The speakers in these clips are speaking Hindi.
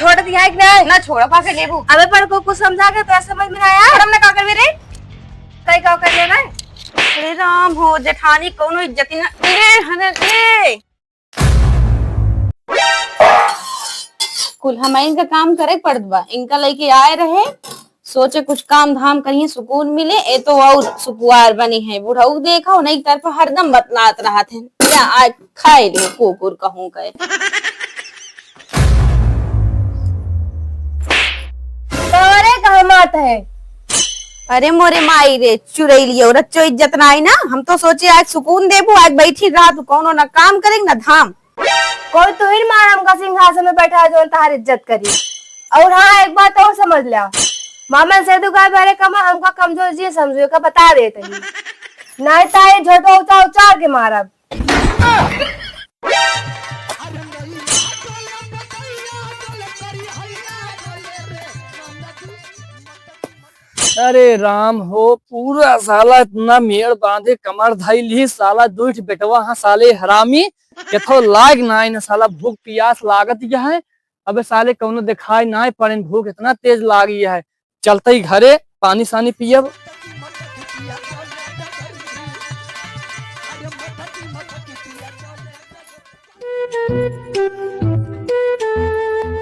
छोड़ दिया है कि नहीं? ना छोड़ा पा के लेबू। अबे पर को कुछ समझा के तो समझ में आया। हमने का कर मेरे कई का कर लेना है। अरे राम हो जेठानी कोनो इज्जत ना रे हने रे कुल हम इनका काम करे पड़त बा। इनका लेके आए रहे सोचे कुछ काम धाम करिए सुकून मिले। ए तो और सुकुआर बनी है बुढ़ऊ देखा नहीं तरफ हरदम बतलात रहा थे या आज खाए ले कुकुर कहूं कहे। तोरे कहे मात है। अरे मोरे माई रे चुरैलियो रच्चो इज्जत ना आई ना। हम तो सोचे आज सुकून देबू आज बैठी रहा तू कौनो ना काम करेंगे ना धाम। कोई तो ही मारम का सिंहासन में बैठा है जो तार इज्जत करी। और हाँ एक बात और समझ लिया मामा से दुकान बारे कमा हमका कमजोर जी समझो का बता देते हैं नहीं ताए झोटो उचार उचार के मारब। अरे राम हो पूरा साला इतना मेड़ बांधे कमर धाई ली साला दूठ बेटवा हाँ साले हरामी केथो लाग ना न साला भूख प्यास लागत यह है। अबे साले कौनो दिखाई ना पड़े भूख इतना तेज लागी है। चलते ही घरे पानी सानी पियब।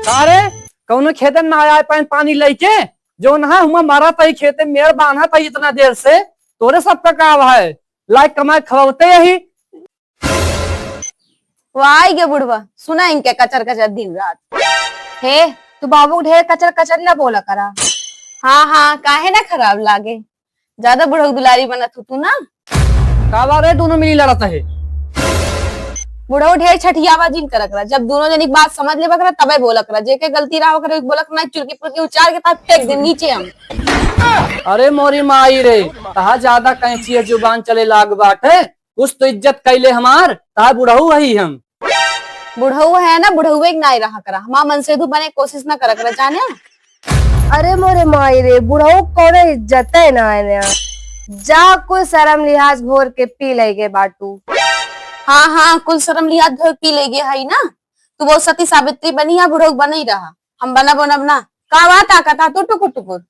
सारे कौनो खेतन में आया पानी लेके जो ना हुआ मारा तई खेते मेड़ बांधा था इतना देर से तोरे सब का काम है लाइक कमाए खवाते यही। वो आई गे बुढ़वा सुना इनके कचर कचर दिन रात। हे तू बाबू ढेर कचर कचर ना बोला करा। हाँ हाँ काहे ना खराब लागे ज्यादा बुढ़ऊ दुलारी बनत हो तू ना। कावा रे दोनों मिली लड़त है। बुढ़ऊ ढेर छठियाबाजी करक रहा जब दोनों जन एक बात समझ ले बकरा तबे बोलक रहा जेके गलती रहा करे बोलक ना चुरकी पुरकी उचार के पास फेंक दे नीचे हम। अरे मोरी माई रे कहा ज्यादा कैंची जुबान चले लाग बाटे कुछ तो इज्जत कैले हमार ता बुढ़ऊ वही हम। बुढ़ऊ है ना बुढ़ऊ एक ना रहा करा हमार मन से बने कोशिश ना करक रहा जाने। अरे मोरे माई रे बुढ़ऊ कौन इज्जत है ना है जा कुछ शर्म लिहाज घोर के पी लेगे बाटू। हाँ हाँ कुल शर्म लिहाज घोर पी लेगे है ना। तू वो सती सावित्री बनी है बुढ़ऊ बन ही रहा हम बना बनब ना का बात आका तू टुकुर टुकुर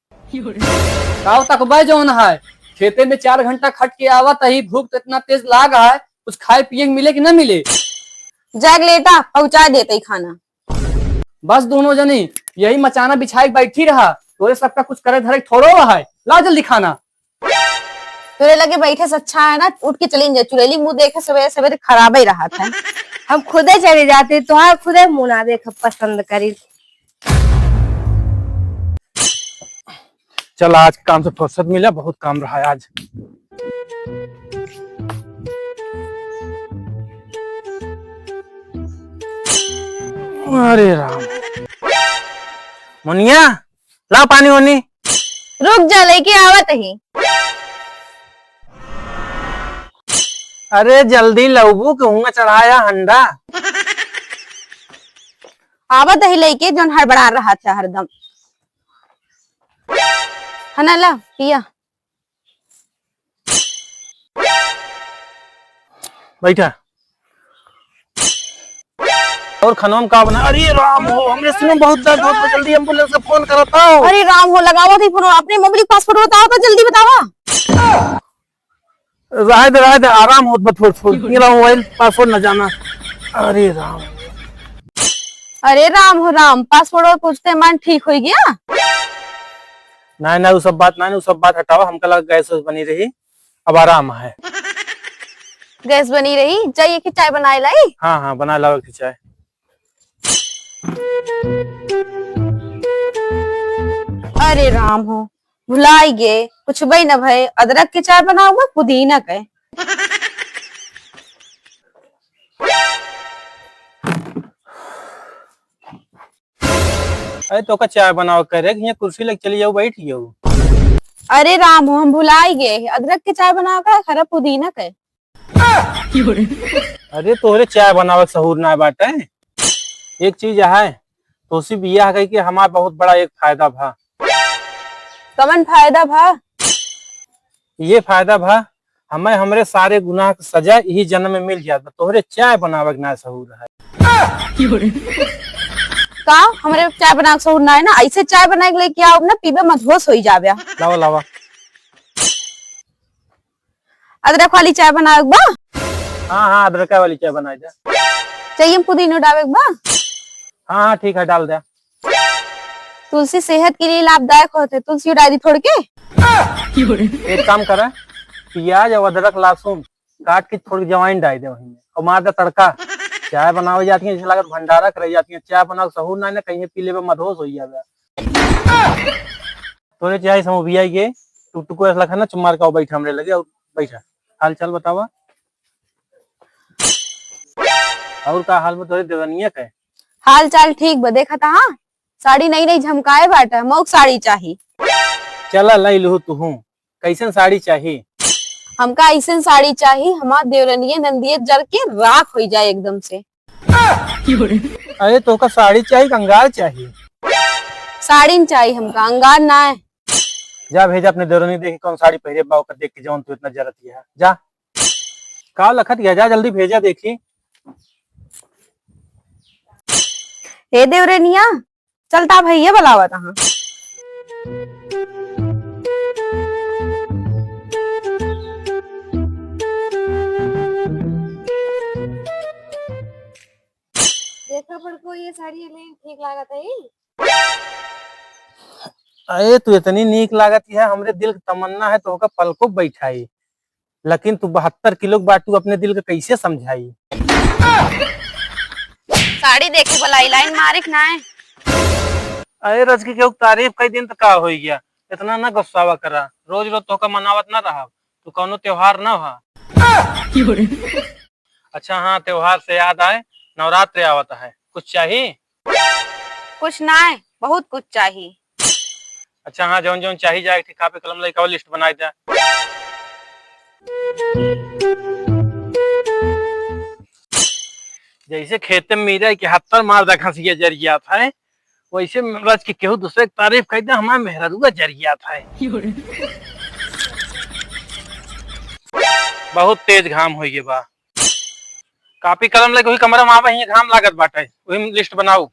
काव तक बह जौन है खेते में 4 घंटा खट के आवत ही भूख तो इतना तेज लाग है कुछ खाए पिए मिले कि न मिले। जाग लेता पहुंचा देते ही खाना। बस दोनों जनी यही मचाना बिछाई बैठी रहा तोरे सबका कुछ करे धरे थोड़ो है ला जल्दी खाना। तेरे लगे बैठे से अच्छा है ना उठ के चलेंगे चुड़ैली मुंह देखे सवेरे सवेरे खराब ही रहा था। हम खुदे चले जाते तो हाँ खुदे मुना देख पसंद करी। चल आज काम से फुर्सत मिला बहुत काम रहा है आज। अरे राम मुनिया ला पानी होनी। रुक जा लेके आवत ही। अरे जल्दी लबू कहूंगा चढ़ाया हंडा। आवत ही लेके जो हड़बड़ा रहा था हरदम है ना ला पिया। बैठा और खनोम का बना। अरे राम हो हमरे सुनो बहुत दर्द होता जल्दी एम्बुलेंस का फोन करता हूँ। अरे राम हो लगाओ थी फोन अपने मोबाइल पासवर्ड बताओ तो जल्दी बतावा। रह दे आराम हो मेरा मोबाइल पासवर्ड न जाना। अरे राम अरे राम हो राम पासवर्ड और पूछते मन ठीक हो गया। ना वो सब बात हटाओ हमका लगा गैस बनी रही अब आराम है। गैस बनी रही चाहिए कि चाय बनाए लाई। हाँ बना लाओ की चाय। अरे राम हो भुलाई गे कुछ भाई न भाई अदरक की चाय बनाऊंगा पुदीना के। अरे तो का चाय बनाओ करे यहाँ कुर्सी लग चली जाओ बैठ जाओ। अरे राम हो हम भुलाई गए अदरक की चाय बनाओ का खरा पुदीना के। अरे तोरे चाय बनावे सहूर ना बाटे एक चीज है तो सिर्फ यह है कि हमारा बहुत बड़ा एक फायदा भा। कमन फायदा भा। ये फायदा भा हमें हमरे सारे गुनाह की सजा यही जन्म में मिल जाता तोहरे चाय बनावे ना सहूर है। का हमारे चाय बना के सहुर ना है ना, ऐसे चाय बना के लेके आओ ना, पीबे मधोस हो जावे। लावा लावा। अदरक वाली चाय बनावे बा, हाँ हाँ, अदरक वाली चाय बनाई दे। चाहिए पुदीना डाले बा। हाँ हाँ ठीक है, डाल दे। तुलसी सेहत के लिए लाभदायक होते, तुलसी डाल दी थोड़ के। एक काम करे, प्याज और अदरक लहसुन काट के थोड़ी जवाइन डाल दे वहीं में और मार दे तड़का। चाय बनावे जाती है जैसे लागत भंडारा करे जाती है, चाय बनाओ सहूर ना ना कहीं पी लेबे मधोस हो जावे। तोरे चाय समोभिया के टुकटुको ऐसा लखा ना चुमार का बैठा हमरे लगे और बैठा। हाल चाल बतावा। और का हाल में तोरे देवनिया के? हाल चाल ठीक बा, देखा था हाँ, साड़ी नई नई झमकाए बाटा, मौक साड़ी चाहिए। चला लाई लहू तुहू, कैसन साड़ी चाहिए? हमका ऐसन साड़ी चाहिए हमार देवरनिये नंदिये जर के राख हो जाए एकदम से। अरे तो का साड़ी चाहिए कंगाल चाहिए? साड़ी न चाहिए हमका, अंगार ना है। जा भेजा अपने देवरनी, देखी कौन साड़ी पहरे बाव कर देख के जौन तू इतना जरत है। जा का लखत गया, जा जल्दी भेजा देखी। हे देवरनिया चलता भैया बुलावा तहा। देखा पड़को ये साड़ी हमें ठीक लागत है। अरे तू इतनी नीक लागत है, हमरे दिल का तमन्ना है तो का पलको बैठाई, लेकिन तू 72 किलो बाटू अपने दिल का कैसे समझाई? साड़ी देखे बुलाई लाइन मारिक ना है। अरे रज की क्यों तारीफ कई दिन तक का हो गया, इतना ना गुस्सावा करा। रोज रोज तो का मनावत ना रहा, तू कौनो त्योहार ना हा। अच्छा हाँ, त्योहार से याद आए, नवरात्रि आवत है, कुछ चाहिए? कुछ ना है, बहुत कुछ चाहिए। अच्छा हाँ, जौन जौन चाहिए जाए कापी कलम लेके लिस्ट बनाई दे। जैसे खेते में मीरा के हत्तर मार दा खसिया जरिया था, वैसे रज की केहू दूसरे की तारीफ कह दे हमारा मेहरुआ जरिया था। बहुत तेज घाम हो गए बा, कापी कलम लेके वही कमरा में आवा, घाम लागत बाटे, वही लिस्ट बनाऊ।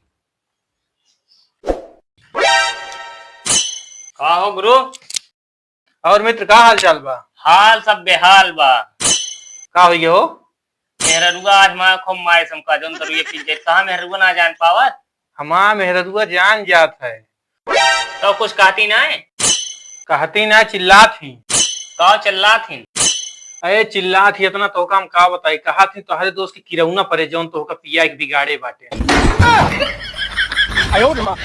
का हो गुरु? और मित्र का हाल चाल बा? हाल सब बेहाल बा। का हो गया हो? मेहरुआ आज मैं खूब माए समका जोन तरू ये चीज कहा मेहरुआ ना जान पावत। हमारा मेहरुआ जान जात है। तो कुछ कहती ना है? कहती ना, चिल्ला थी। का चिल्ला थी? अरे चिल्ला थी इतना तो काम का बताई, कहा थी तो हरे दोस्त की किरौना परे जौन तो का पिया एक बिगाड़े बाटे। आयो रे मां।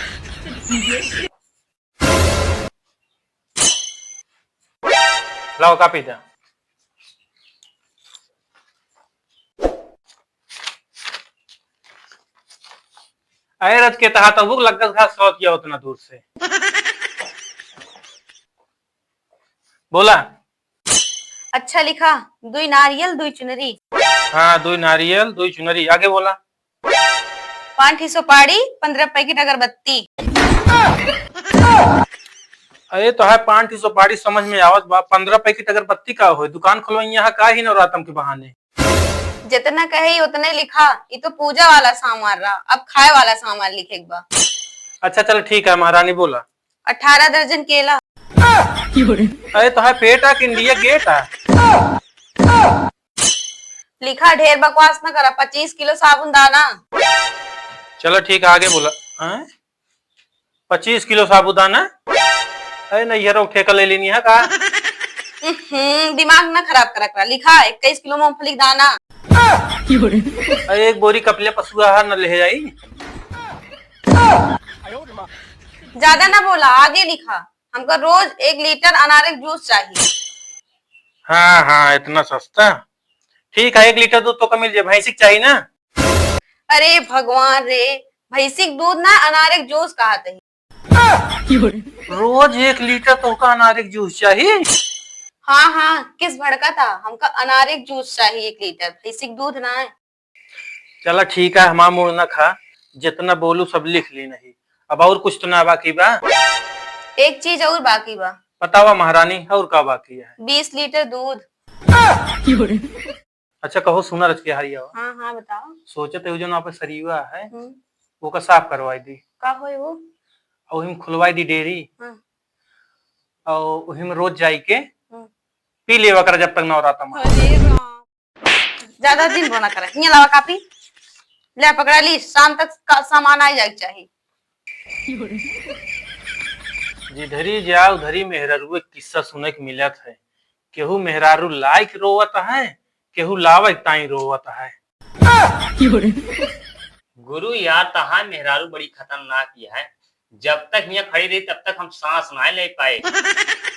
लाओ कापी दा। अरे रज के तहा तो भूख लगता था, सौ किया उतना दूर से। बोला। अच्छा लिखा, दुई नारियल दुई चुनरी। हाँ, 2 नारियल 2 चुनरी। आगे बोला। 5 सुपारी 15 पैकेट अगरबत्ती। अरे तो है 5 सुपारी समझ में आवत बा, 15 पैकेट अगरबत्ती का हो, दुकान खुलवाई यहाँ का ही नवरात्रम के बहाने। जितना कहे उतने लिखा, ये तो पूजा वाला सामान रहा, अब खाए वाला सामान लिखे बा। अच्छा चल ठीक है महारानी, बोला। 18 दर्जन केला। अरे तो है पेट आ कि इंडिया गेट आ? लिखा, ढेर बकवास न करा, 25 किलो साबुन दाना। चलो ठीक है, आगे बोला। 25 किलो साबुदाना? अरे नहीं यार, ठेका ले लेनी है का? दिमाग न खराब करा। लिखा 21 किलो मूंगफली दाना। अरे एक बोरी कपले पशु आहार न ले जाई। ज्यादा ना बोला, आगे लिखा, हमको रोज 1 लीटर अनारक जूस चाहिए। हाँ हाँ, इतना सस्ता? ठीक है, 1 लीटर दूध तो का मिल जाए, भैंसिक चाहिए ना? अरे भगवान रे, भैंसिक दूध ना अनारक जूस कहा थे। रोज 1 लीटर तो का अनारक जूस चाहिए? हाँ हाँ, किस भड़का था, हमका अनारक जूस चाहिए 1 लीटर, भैंसिक दूध ना है। चला ठीक है, हमारा मुड़ न खा, जितना बोलू सब लिख ली नहीं। अब और कुछ तो ना बाकी बा? एक चीज और बाकी बा। बतावा महारानी, और का बाकी है? 20 लीटर दूध। अच्छा कहो, सुना रच के हरिया। हाँ हाँ बताओ। सोचते हो जो ना पे सरीवा है, ओका साफ करवाई दी का होई वो? और हिम खुलवाई दी डेयरी हाँ। और हिम रोज जाई के हाँ। पी लेवा कर जब तक नवराता में। अरे राम, ज्यादा दिन रोना करे। ये लावा कापी, ले पकड़ा ली, शाम तक का सामान आ जाए चाहिए। जिधरी जा उधरी मेहरारू एक किस्सा सुने के मिलत है। केहू मेहरारू लाइक रोवत है, केहू लावे ताई रोवत है। गुरु यार तहा मेहरारू बड़ी खतरनाक ही है। जब तक यहाँ खड़ी रही तब तक हम सांस ना ले पाए।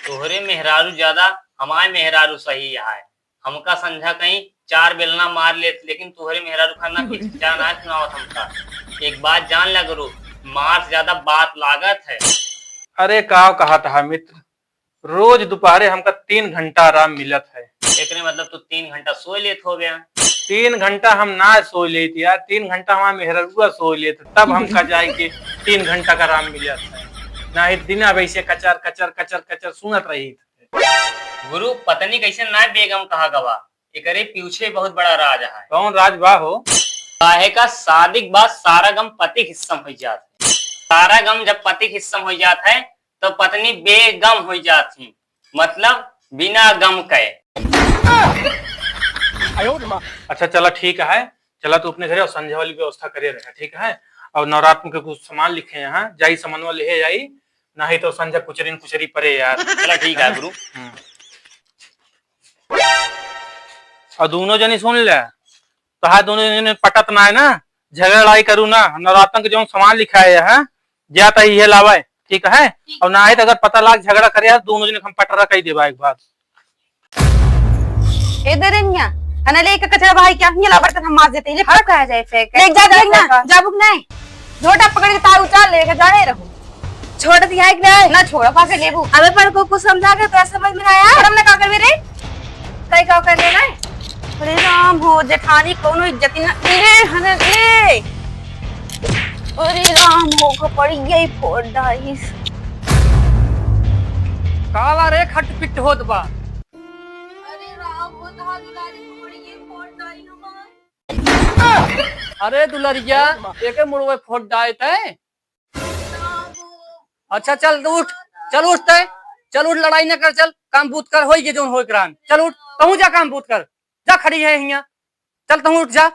तोहरे मेहरारू ज्यादा, हमारे मेहरारू सही है। हमका समझा कहीं 4 बेलना मार लेते, लेकिन तुहरे मेहरारू खाना पिछा ना सुनावत हमका। एक बात जान ला गुरु, मार से ज्यादा बात लागत है। अरे का कहा था मित्र, रोज दोपहरे हमका 3 घंटा आराम मिलत है। एकरे मतलब तू 3 घंटा सो लेत हो गया। 3 घंटा हम ना सो लेते यार, 3 घंटा हमारा मेहरुआ सो लेते, तब हमका जाए के 3 घंटा का आराम मिलत है। ना ही दिन वैसे कचर कचर कचर कचर सुनत रही। गुरु पत्नी कैसे ना बेगम कहा गवा, एकरे पीछे बहुत बड़ा राज है। कौन राजबा हो? काहे का शादी बाद सारा गम पति के हिस्सा हो जाता है। सारा गम जब पति के हिस्सा हो जाता है तो पत्नी बेगम हो जाती, मतलब बिना गम के। अच्छा चला ठीक है, चला तू अपने घरे और संध्या वाली व्यवस्था करे रहे, ठीक है। और नवरात्र के कुछ सामान लिखे यहाँ, जाई सामानवा ले जाई, ना ही तो संध्या कुचरी कुचरी परे यार। चला ठीक है गुरु। और दोनों जनी सुन ले, तो दोनों जने पटत ना है ना, झगड़ा लड़ाई करू ना। नवरात्र के जो सामान लिखाए है ज्यादा ही है लावा, ठीक है। और ना है तो अगर पता लाग झगड़ा करे दोनों जने हम पटरा कही देवा एक बात। इधर इन्या अना ले के कचरा भाई क्या ये लाबर हम मार देते हैं। हर कहा जाए फेंक ले जा देख ना, जा बुक नहीं झोटा पकड़ के तार उचाल लेके जाने रहो। छोड़ दिया है कि नहीं? ना छोड़ा पाके लेबू। हमें पर को कुछ समझा के तो समझ में आया। और हमने का करबे रे? कई का करने ना। अरे राम हो जेठानी कोनो इज्जत ना ले हने ले। अरे राम हो को पड़ी गई फोड़ डाइस। काला रे खट पिट होत बा। अरे राम हो तहा दुलारी को पड़ी गई फोड़ डाई हमार। अरे दुलरिया एके मुड़वे फोट डायत है। अच्छा चल उठ, चल उठते, चल उठ, लड़ाई न कर, चल काम बूत कर, होई के जोन होई करान, चल उठ, तहू जा काम बूत कर, जा खड़ी है हिया, चल तहू उठ जा।